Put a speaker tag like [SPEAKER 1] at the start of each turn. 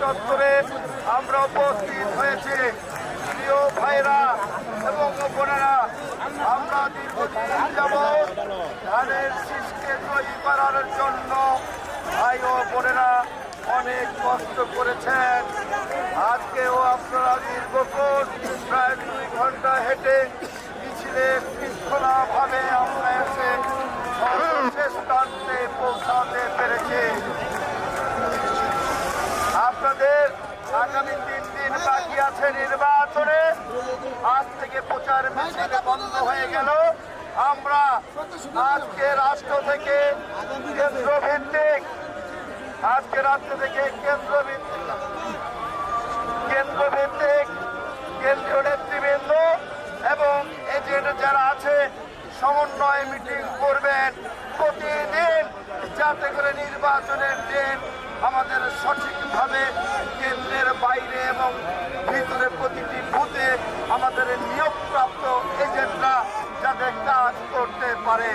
[SPEAKER 1] চত্বরে আমরা উপস্থিত হয়েছি। প্রিয় ভাইরা এবং বোনেরা, আমরা দীর্ঘদিন যাবৎ ধানের শীষকে জয়ী করার জন্য ভাই ও বোনেরা অনেক কষ্ট করেছেন। আজকেও আপনারা দীর্ঘক্ষণ প্রায় 2 ঘন্টা হেঁটে মিছিলে শৃঙ্খলাভাবে আমরা এসে সর্বশেষ প্রান্তে পৌঁছাতে পেরেছি। আপনাদের আগামী 3 দিন বাকি আছে নির্বাচনে। আজ থেকে প্রচার মিছিল বন্ধ হয়ে গেল। আমরা আজকে রাষ্ট্র থেকে কেন্দ্রভিত্তিক কেন্দ্রীয় নেতৃবৃন্দ এবং এজেন্ট যারা আছে সমন্বয় মিটিং করবেন প্রতিদিন, যাতে করে নির্বাচনের দিন আমাদের সঠিকভাবে কেন্দ্রের বাইরে এবং ভিতরে প্রতিটি বুথে আমাদের নিয়োগপ্রাপ্ত এজেন্টরা যাতে কাজ করতে পারে।